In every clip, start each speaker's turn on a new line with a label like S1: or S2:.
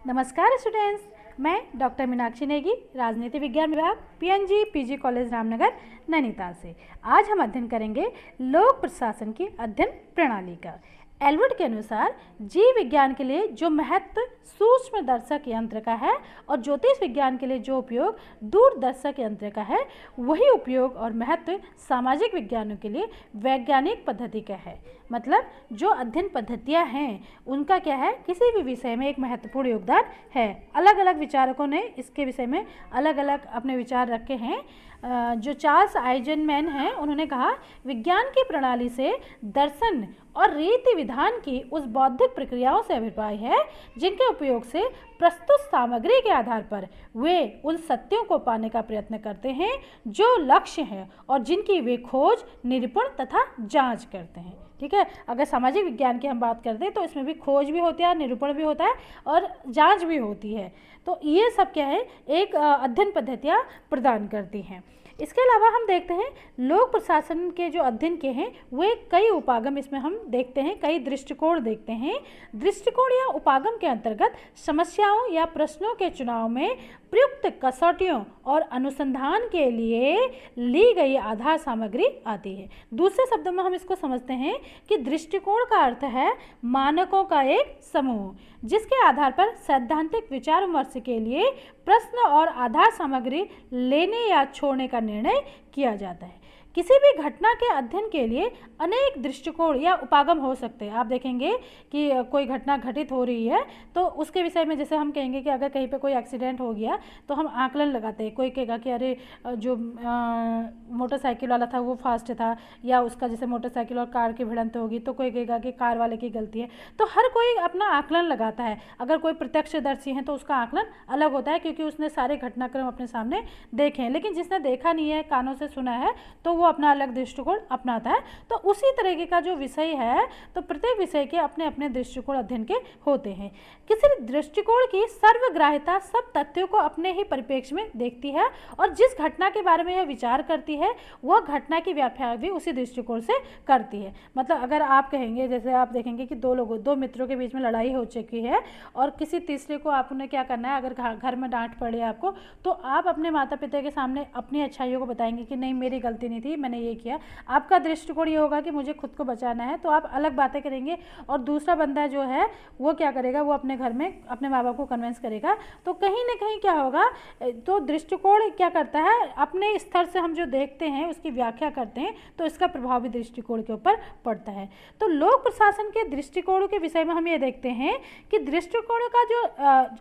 S1: नमस्कार स्टूडेंट्स, मैं डॉक्टर मीनाक्षी नेगी, राजनीति विज्ञान विभाग PNG PG college Ramnagar Nainital से। आज हम अध्ययन करेंगे लोक प्रशासन की अध्ययन प्रणाली का। एलवुड के अनुसार जीव विज्ञान के लिए जो महत्व सूक्ष्म दर्शक यंत्र का है और ज्योतिष विज्ञान के लिए जो उपयोग दूरदर्शक यंत्र का है, वही उपयोग और महत्व सामाजिक विज्ञानों के लिए वैज्ञानिक पद्धति का है। मतलब जो अध्ययन पद्धतियां हैं उनका क्या है, किसी भी विषय में एक महत्वपूर्ण योगदान है। अलग अलग विचारकों ने इसके विषय में अलग अलग अपने विचार रखे हैं। जो चार्ल्स आइजनमैन हैं, उन्होंने कहा विज्ञान की प्रणाली से दर्शन और रीति विधान की उस बौद्धिक प्रक्रियाओं से अभिप्राय है जिनके उपयोग से प्रस्तुत सामग्री के आधार पर वे उन सत्यों को पाने का प्रयत्न करते हैं जो लक्ष्य हैं और जिनकी वे खोज, निरूपण तथा जांच करते हैं। ठीक है, अगर सामाजिक विज्ञान की हम बात करते हैं तो इसमें भी खोज भी होती है, निरूपण भी होता है और जांच भी होती है। तो ये सब क्या है, एक अध्ययन पद्धतियाँ प्रदान करती हैं। इसके अलावा हम देखते हैं लोक प्रशासन के जो अध्ययन के हैं वे कई उपागम इसमें हम देखते हैं, कई दृष्टिकोण देखते हैं। दृष्टिकोण या उपागम के अंतर्गत समस्याओं या प्रश्नों के चुनाव में प्रयुक्त कसौटियों और अनुसंधान के लिए ली गई आधार सामग्री आती है। दूसरे शब्दों में हम इसको समझते हैं कि दृष्टिकोण का अर्थ है मानकों का एक समूह जिसके आधार पर सैद्धांतिक विचार विमर्श के लिए प्रश्न और आधार सामग्री लेने या छोड़ने का निर्णय किया जाता है। किसी भी घटना के अध्ययन के लिए अनेक दृष्टिकोण या उपागम हो सकते हैं। आप देखेंगे कि कोई घटना घटित हो रही है तो उसके विषय में जैसे हम कहेंगे कि अगर कहीं पे कोई एक्सीडेंट हो गया तो हम आकलन लगाते हैं। कोई कहेगा कि अरे जो मोटरसाइकिल वाला था वो फास्ट था, या उसका जैसे मोटरसाइकिल और कार की भिड़ंत होगी तो कोई कहेगा कि कार वाले की गलती है। तो हर कोई अपना आकलन लगाता है। अगर कोई प्रत्यक्षदर्शी है तो उसका आकलन अलग होता है क्योंकि उसने सारे घटनाक्रम अपने सामने देखे हैं। लेकिन जिसने देखा नहीं है, कानों से सुना है, तो वो अपना अलग दृष्टिकोण अपनाता है। तो उसी तरीके का जो विषय है, तो प्रत्येक विषय के अपने अपने दृष्टिकोण अध्ययन के होते हैं। किसी दृष्टिकोण की सर्वग्राह्यता सब तथ्यों को अपने ही परिप्रेक्ष्य में देखती है और जिस घटना के बारे में यह विचार करती है वह घटना की व्याख्या भी उसी दृष्टिकोण से करती है। मतलब अगर आप कहेंगे, जैसे आप देखेंगे कि दो मित्रों के बीच में लड़ाई हो चुकी है और किसी तीसरे को आपने क्या करना है, अगर घर में डांट पड़े आपको, तो आप अपने माता पिता के सामने अपनी अच्छाइयों को बताएंगे कि नहीं मेरी गलती नहीं थी, मैंने ये किया। आपका दृष्टिकोण ये होगा कि मुझे खुद को बचाना है, तो आप अलग बातें करेंगे और दूसरा बंदा जो है वो क्या करेगा, वो अपने घर में अपने माँ बाप को कन्विंस करेगा। तो कहीं ना कहीं क्या होगा, तो दृष्टिकोण क्या करता है, अपने स्तर से हम जो देखते हैं उसकी व्याख्या करते हैं तो इसका प्रभाव भी दृष्टिकोण के ऊपर पड़ता है। तो लोक प्रशासन के दृष्टिकोणों के विषय में हम ये देखते हैं कि दृष्टिकोण का जो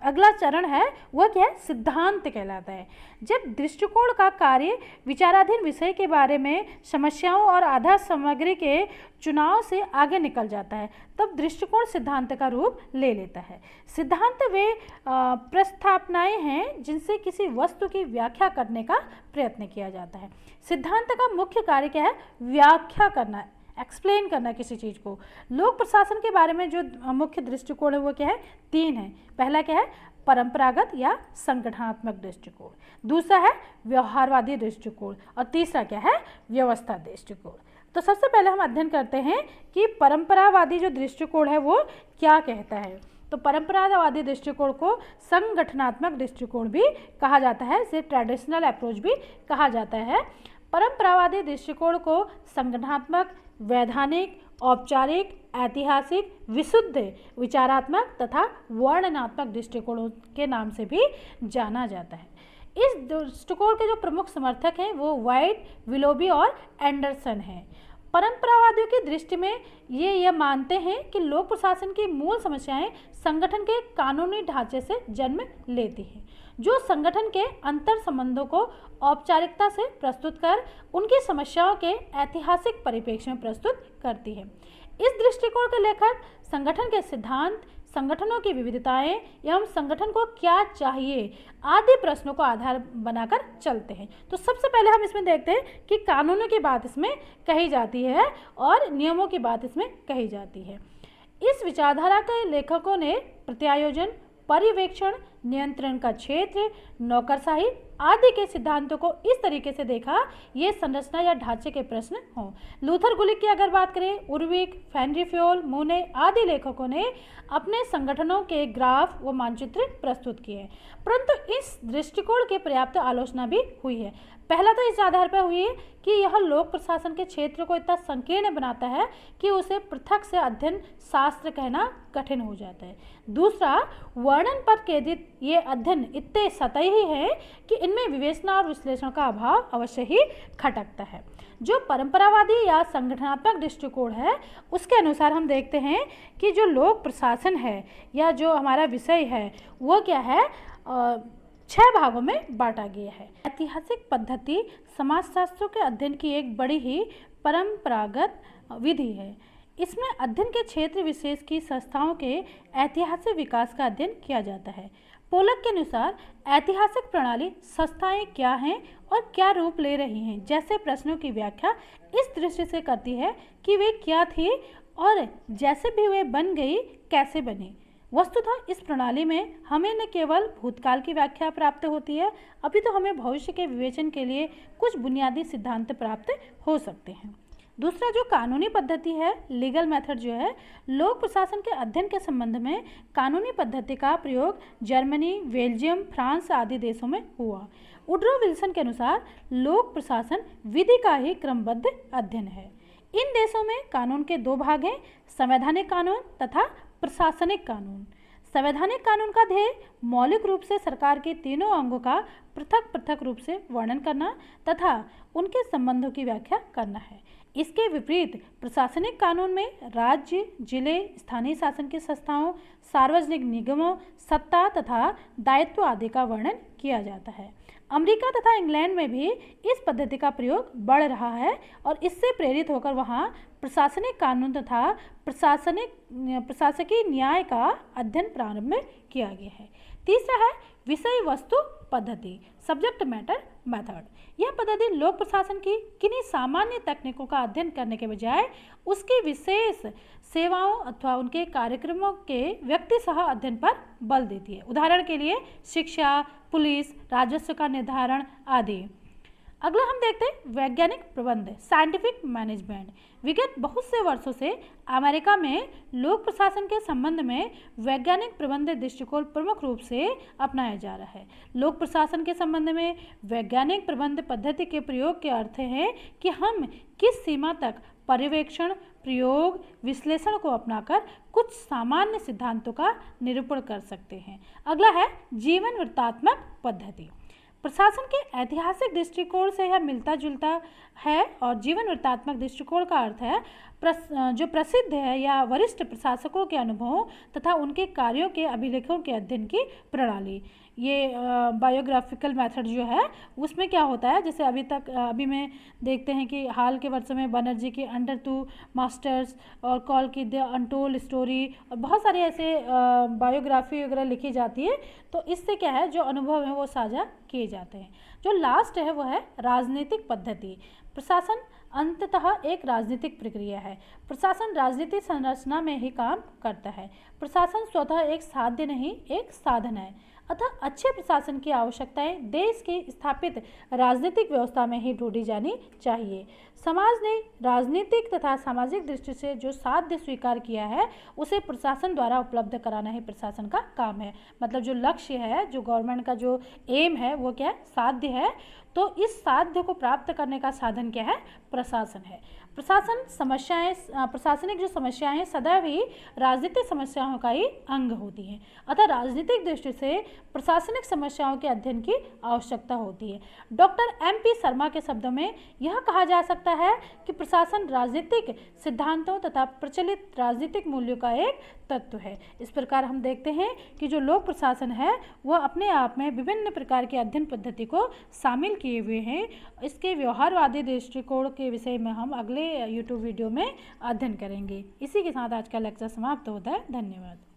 S1: अगला चरण है वह क्या है, सिद्धांत कहलाता है। जब दृष्टिकोण का कार्य विचाराधीन विषय के बारे में समस्याओं और आधार सामग्री के चुनाव से आगे निकल जाता है, तब दृष्टिकोण सिद्धांत का रूप ले लेता है। सिद्धांत वे प्रस्थापनाएं हैं जिनसे किसी वस्तु की व्याख्या करने का प्रयत्न किया जाता है। सिद्धांत का मुख्य कार्य क्या है, व्याख्या करना, एक्सप्लेन करना किसी चीज़ को। लोक प्रशासन के बारे में जो मुख्य दृष्टिकोण है वो क्या है, 3 है। पहला क्या है, परंपरागत या संगठनात्मक दृष्टिकोण, दूसरा है व्यवहारवादी दृष्टिकोण और तीसरा क्या है, व्यवस्था दृष्टिकोण। तो सबसे पहले हम अध्ययन करते हैं कि परंपरावादी जो दृष्टिकोण है वो क्या कहता है। तो परंपरावादी दृष्टिकोण को संगठनात्मक दृष्टिकोण भी कहा जाता है, इसे ट्रेडिशनल अप्रोच भी कहा जाता है। परंपरावादी दृष्टिकोण को संगठनात्मक, वैधानिक, औपचारिक, ऐतिहासिक, विशुद्ध, विचारात्मक तथा वर्णनात्मक दृष्टिकोणों के नाम से भी जाना जाता है। इस दृष्टिकोण के जो प्रमुख समर्थक हैं वो वाइट, विलोबी और एंडरसन हैं। परंपरावादियों की दृष्टि में ये मानते हैं कि लोक प्रशासन की मूल समस्याएं संगठन के कानूनी ढांचे से जन्म लेती हैं, जो संगठन के अंतर संबंधों को औपचारिकता से प्रस्तुत कर उनकी समस्याओं के ऐतिहासिक परिप्रेक्ष्य में प्रस्तुत करती है। इस दृष्टिकोण के लेखक संगठन के सिद्धांत, संगठनों की विविधताएं एवं संगठन को क्या चाहिए आदि प्रश्नों को आधार बनाकर चलते हैं। तो सबसे पहले हम इसमें देखते हैं कि कानूनों की बात इसमें कही जाती है और नियमों की बात इसमें कही जाती है। इस विचारधारा के लेखकों ने प्रत्यायोजन, पर्यवेक्षण, नियंत्रण का क्षेत्र, नौकरशाही, आदि के सिद्धांतों को इस तरीके से देखा ये संरचना या ढांचे के प्रश्न हों। लूथर गुलिक की अगर बात करें, उर्विक, फेनरी फ्योल, मूने आदि लेखकों ने अपने संगठनों के ग्राफ व मानचित्र प्रस्तुत किए, परंतु इस दृष्टिकोण की पर्याप्त आलोचना भी हुई है। पहला तो इस आधार पर हुई है कि यह लोक प्रशासन के क्षेत्र को इतना संकीर्ण बनाता है कि उसे पृथक से अध्ययन शास्त्र कहना कठिन हो जाता है। दूसरा, वर्णन पर केंद्रित ये अध्ययन इतने सतही है कि इनमें विवेचना और विश्लेषण का अभाव अवश्य ही खटकता है। जो परंपरावादी या संगठनात्मक दृष्टिकोण है उसके अनुसार हम देखते हैं कि जो लोक प्रशासन है या जो हमारा विषय है वो क्या है, 6 भागों में बांटा गया है। ऐतिहासिक पद्धति समाजशास्त्रों के अध्ययन की एक बड़ी ही परंपरागत विधि है। इसमें अध्ययन के क्षेत्र विशेष की संस्थाओं के ऐतिहासिक विकास का अध्ययन किया जाता है। पोलक के अनुसार ऐतिहासिक प्रणाली संस्थाएं क्या हैं और क्या रूप ले रही हैं जैसे प्रश्नों की व्याख्या इस दृष्टि से करती है कि वे क्या थी और जैसे भी वे बन गई कैसे बनी। वस्तुतः इस प्रणाली में हमें न केवल भूतकाल की व्याख्या प्राप्त होती है, अभी तो हमें भविष्य के विवेचन के लिए कुछ बुनियादी सिद्धांत प्राप्त हो सकते हैं। दूसरा जो कानूनी पद्धति है, लीगल मेथड जो है, लोक प्रशासन के अध्ययन के संबंध में कानूनी पद्धति का प्रयोग जर्मनी, बेल्जियम, फ्रांस आदि देशों में हुआ। वुड्रो विल्सन के अनुसार लोक प्रशासन विधि का ही क्रमबद्ध अध्ययन है। इन देशों में कानून के 2 भाग हैं, संवैधानिक कानून तथा प्रशासनिक कानून। संवैधानिक कानून का ध्येय मौलिक रूप से सरकार के तीनों अंगों का पृथक पृथक रूप से वर्णन करना तथा उनके संबंधों की व्याख्या करना है। इसके विपरीत प्रशासनिक कानून में राज्य, जिले, स्थानीय शासन की संस्थाओं, सार्वजनिक निगमों, सत्ता तथा दायित्व आदि का वर्णन किया जाता है। अमेरिका तथा इंग्लैंड में भी इस पद्धति का प्रयोग बढ़ रहा है और इससे प्रेरित होकर वहाँ प्रशासनिक कानून तथा प्रशासकीय न्याय का अध्ययन प्रारंभ किया गया है। तीसरा है विषय वस्तु पद्धति, सब्जेक्ट मैटर मेथड। यह पद्धति लोक प्रशासन की किन्हीं सामान्य तकनीकों का अध्ययन करने के बजाय उसकी विशेष सेवाओं अथवा उनके कार्यक्रमों के व्यक्ति सह अध्ययन पर बल देती है। उदाहरण के लिए शिक्षा, पुलिस, राजस्व का निर्धारण आदि। अगला हम देखते हैं वैज्ञानिक प्रबंध, साइंटिफिक मैनेजमेंट। विगत बहुत से वर्षों से अमेरिका में लोक प्रशासन के संबंध में वैज्ञानिक प्रबंध दृष्टिकोण प्रमुख रूप से अपनाया जा रहा है। लोक प्रशासन के संबंध में वैज्ञानिक प्रबंध पद्धति के प्रयोग के अर्थ है कि हम किस सीमा तक पर्यवेक्षण, प्रयोग, विश्लेषण को अपनाकर कुछ सामान्य सिद्धांतों का निरूपण कर सकते हैं। अगला है जीवन वृत्तात्मक पद्धति। प्रशासन के ऐतिहासिक दृष्टिकोण से यह मिलता जुलता है और जीवन वृत्तात्मक दृष्टिकोण का अर्थ है जो प्रसिद्ध है या वरिष्ठ प्रशासकों के अनुभवों तथा उनके कार्यों के अभिलेखों के अध्ययन की प्रणाली। ये बायोग्राफिकल मेथड जो है उसमें क्या होता है, जैसे अभी में देखते हैं कि हाल के वर्षों में बनर्जी की अंडर 2 मास्टर्स और कॉल की द अनटोल्ड स्टोरी और बहुत सारे ऐसे बायोग्राफी वगैरह लिखी जाती है। तो इससे क्या है जो अनुभव है वो साझा किए जाते हैं। जो लास्ट है वो है राजनीतिक पद्धति। प्रशासन अंततः एक राजनीतिक प्रक्रिया है। प्रशासन राजनीतिक संरचना में ही काम करता है। प्रशासन स्वतः एक साध्य नहीं, एक साधन है। अतः अच्छे प्रशासन की आवश्यकताएं देश की स्थापित राजनीतिक व्यवस्था में ही ढूंढी जानी चाहिए। समाज ने राजनीतिक तथा सामाजिक दृष्टि से जो साध्य स्वीकार किया है उसे प्रशासन द्वारा उपलब्ध कराना ही प्रशासन का काम है। मतलब जो लक्ष्य है, जो गवर्नमेंट का जो एम है वो क्या है, साध्य है। तो इस साध्य को प्राप्त करने का साधन क्या है, प्रशासन है। प्रशासनिक जो समस्याएं हैं सदैव ही राजनीतिक समस्याओं का ही अंग होती हैं। अतः राजनीतिक दृष्टि से प्रशासनिक समस्याओं के अध्ययन की आवश्यकता होती है। डॉक्टर MP शर्मा के शब्दों में यह कहा जा सकता है कि प्रशासन राजनीतिक सिद्धांतों तथा प्रचलित राजनीतिक मूल्यों का एक तत्व है। इस प्रकार हम देखते हैं कि जो लोक प्रशासन है वह अपने आप में विभिन्न प्रकार की अध्ययन पद्धति को शामिल किए हुए हैं। इसके व्यवहारवादी दृष्टिकोण के विषय में हम अगले YouTube वीडियो में अध्ययन करेंगे। इसी के साथ आज का लेक्चर समाप्त होता है। धन्यवाद।